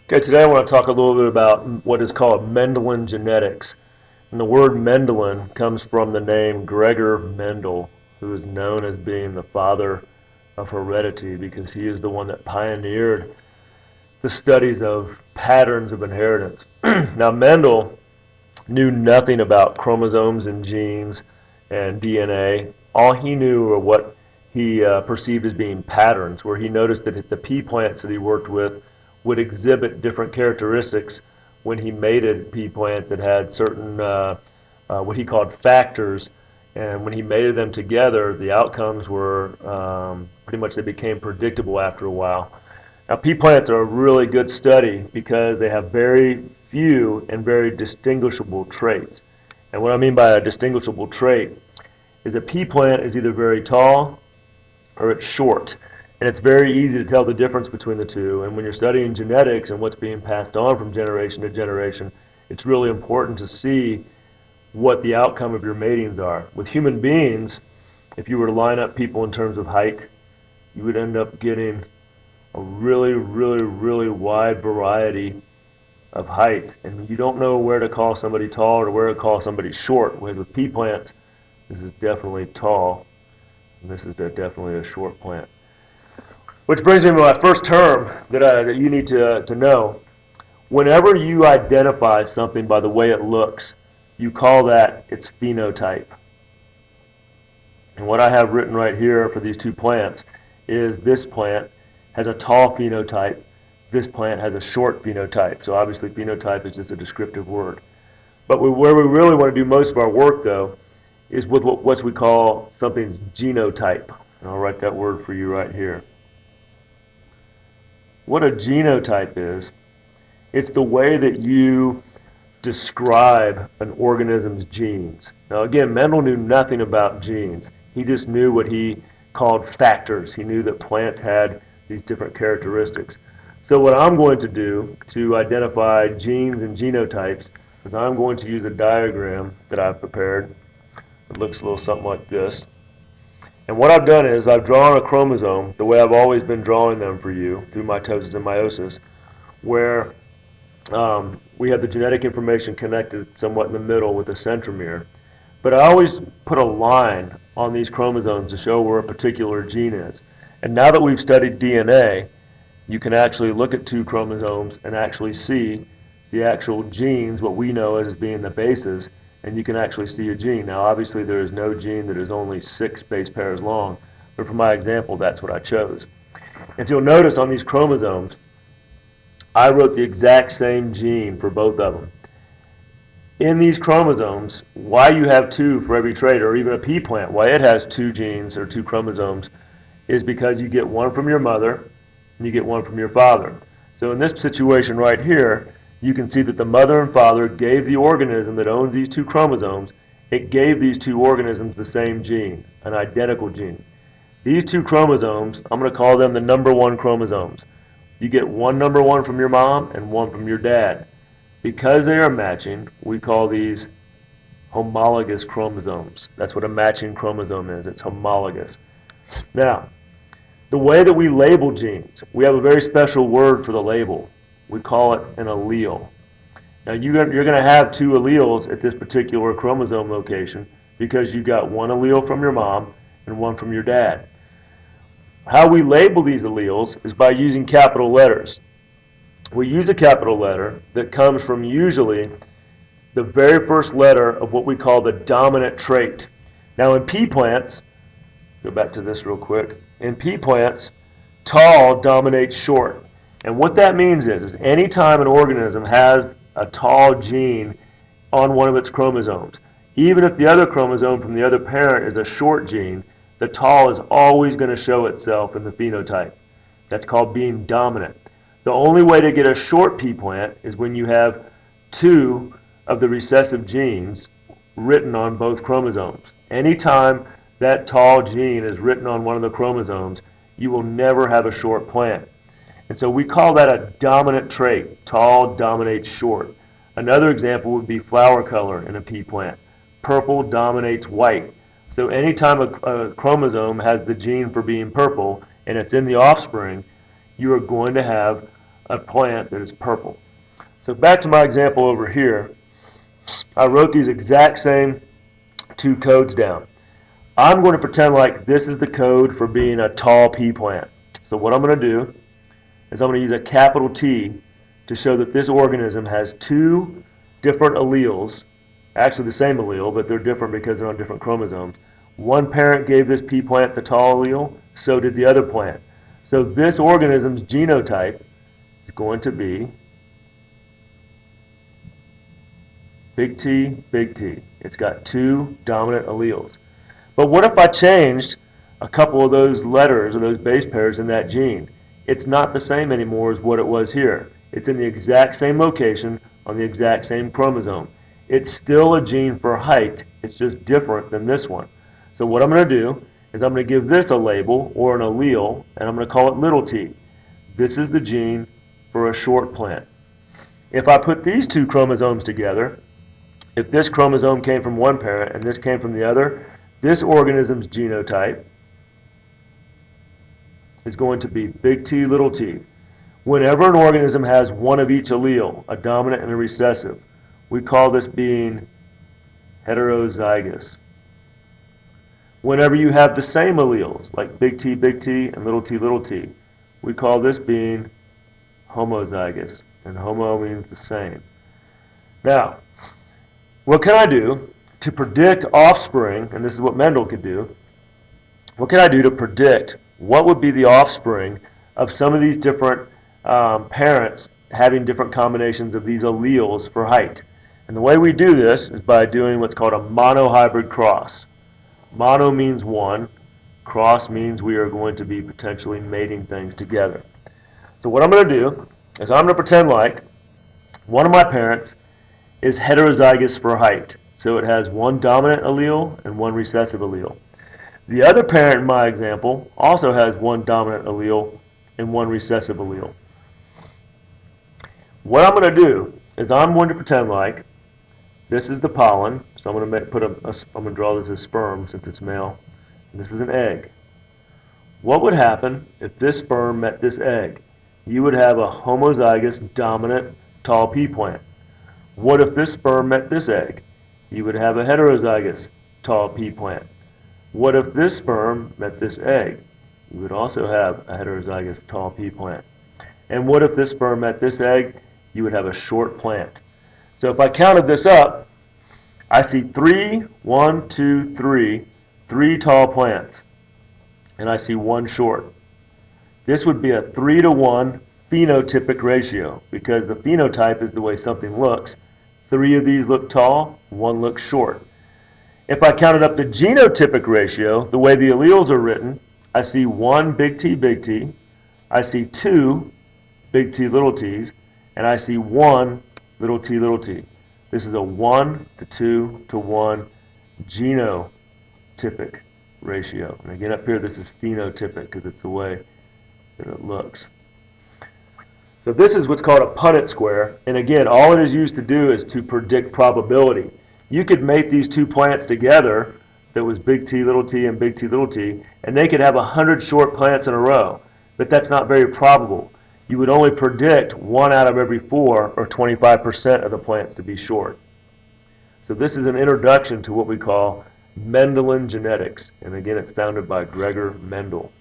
Okay, today I want to talk a little bit about what is called Mendelian genetics. And the word Mendelian comes from the name Gregor Mendel, who is known as being the father of heredity because he is the one that pioneered the studies of patterns of inheritance. Now, Mendel knew nothing about chromosomes and genes and DNA. All he knew were what he perceived as being patterns, where he noticed that the pea plants that he worked with would exhibit different characteristics when he mated pea plants that had certain what he called factors. And when he mated them together, the outcomes were pretty much they became predictable after a while. Now, pea plants are a really good study because they have very few and very distinguishable traits. And what I mean by a distinguishable trait is a pea plant is either very tall or it's short. And it's very easy to tell the difference between the two. And when you're studying genetics and what's being passed on from generation to generation, it's really important to see what the outcome of your matings are. With human beings, if you were to line up people in terms of height, you would end up getting a really wide variety of height. And you don't know where to call somebody tall or where to call somebody short. Whereas with pea plants, this is definitely tall, and this is definitely a short plant. Which brings me to my first term that you need to know. Whenever you identify something by the way it looks, you call that its phenotype. And what I have written right here for these two plants is this plant has a tall phenotype, this plant has a short phenotype. So obviously phenotype is just a descriptive word. But where we really want to do most of our work, though, is with what we call something's genotype. And I'll write that word for you right here. What a genotype is, it's the way that you describe an organism's genes. Now again, Mendel knew nothing about genes. He just knew what he called factors. He knew that plants had these different characteristics. So what I'm going to do to identify genes and genotypes is I'm going to use a diagram that I've prepared. It looks a little something like this. And what I've done is I've drawn a chromosome the way I've always been drawing them for you through mitosis and meiosis, where we have the genetic information connected somewhat in the middle with a centromere. But I always put a line on these chromosomes to show where a particular gene is. And now that we've studied DNA, you can actually look at two chromosomes and actually see the actual genes, what we know as being the bases, and you can actually see a gene. Now obviously there is no gene that is only 6 base pairs long, but for my example that's what I chose. If you'll notice on these chromosomes, I wrote the exact same gene for both of them. In these chromosomes, why you have 2 for every trait, or even a pea plant, why it has 2 genes or 2 chromosomes, is because you get one from your mother and you get one from your father. So in this situation right here, you can see that the mother and father gave the organism that owns these 2 chromosomes, it gave these 2 organisms the same gene, an identical gene. These 2 chromosomes, I'm going to call them the number 1 chromosomes. You get one number 1 from your mom and one from your dad. Because they are matching, we call these homologous chromosomes. That's what a matching chromosome is. It's homologous. Now, the way that we label genes, we have a very special word for the label. We call it an allele. Now, you're going to have 2 alleles at this particular chromosome location because you got one allele from your mom and one from your dad. How we label these alleles is by using capital letters. We use a capital letter that comes from usually the very first letter of what we call the dominant trait. Now in pea plants, go back to this real quick, in pea plants, tall dominates short. And what that means is anytime an organism has a tall gene on one of its chromosomes, even if the other chromosome from the other parent is a short gene, the tall is always going to show itself in the phenotype. That's called being dominant. The only way to get a short pea plant is when you have 2 of the recessive genes written on both chromosomes. Anytime that tall gene is written on one of the chromosomes, you will never have a short plant. And so we call that a dominant trait. Tall dominates short. Another example would be flower color in a pea plant. Purple dominates white. So anytime a chromosome has the gene for being purple and it's in the offspring, you are going to have a plant that is purple. So back to my example over here, I wrote these exact same two codes down. I'm going to pretend like this is the code for being a tall pea plant. So what I'm going to do is I'm going to use a capital T to show that this organism has two different alleles, actually the same allele, but they're different because they're on different chromosomes. One parent gave this pea plant the tall allele, so did the other plant. So this organism's genotype is going to be big T, big T. It's got two dominant alleles. But what if I changed a couple of those letters or those base pairs in that gene? It's not the same anymore as what it was here. It's in the exact same location on the exact same chromosome. It's still a gene for height. It's just different than this one. So what I'm going to do is I'm going to give this a label or an allele, and I'm going to call it little t. This is the gene for a short plant. If I put these two chromosomes together, if this chromosome came from one parent and this came from the other, this organism's genotype is going to be big T, little t. Whenever an organism has one of each allele, a dominant and a recessive, we call this being heterozygous. Whenever you have the same alleles, like big T, and little t, we call this being homozygous. And homo means the same. Now, what can I do to predict offspring, and this is what Mendel could do, what can I do to predict what would be the offspring of some of these different parents having different combinations of these alleles for height? And the way we do this is by doing what's called a monohybrid cross. Mono means one, cross means we are going to be potentially mating things together. So what I'm going to do is I'm going to pretend like one of my parents is heterozygous for height. So it has one dominant allele and one recessive allele. The other parent in my example also has one dominant allele and one recessive allele. What I'm going to do is I'm going to pretend like this is the pollen. So I'm going to draw this as sperm since it's male. And this is an egg. What would happen if this sperm met this egg? You would have a homozygous dominant tall pea plant. What if this sperm met this egg? You would have a heterozygous tall pea plant. What if this sperm met this egg? You would also have a heterozygous tall pea plant. And what if this sperm met this egg? You would have a short plant. So if I counted this up, I see three tall plants. And I see one short. This would be a 3-to-1 phenotypic ratio because the phenotype is the way something looks. 3 of these look tall, 1 looks short. If I counted up the genotypic ratio, the way the alleles are written, I see 1 big T, I see 2 big T, little t's, and I see 1 little t. This is a 1 to 2 to 1 genotypic ratio. And again, up here, this is phenotypic because it's the way that it looks. So this is what's called a Punnett square. And again, all it is used to do is to predict probability. You could mate these two plants together that was big T, and big T, little t, and they could have 100 short plants in a row. But that's not very probable. You would only predict 1 out of every 4, or 25% of the plants to be short. So this is an introduction to what we call Mendelian genetics. And again, it's founded by Gregor Mendel.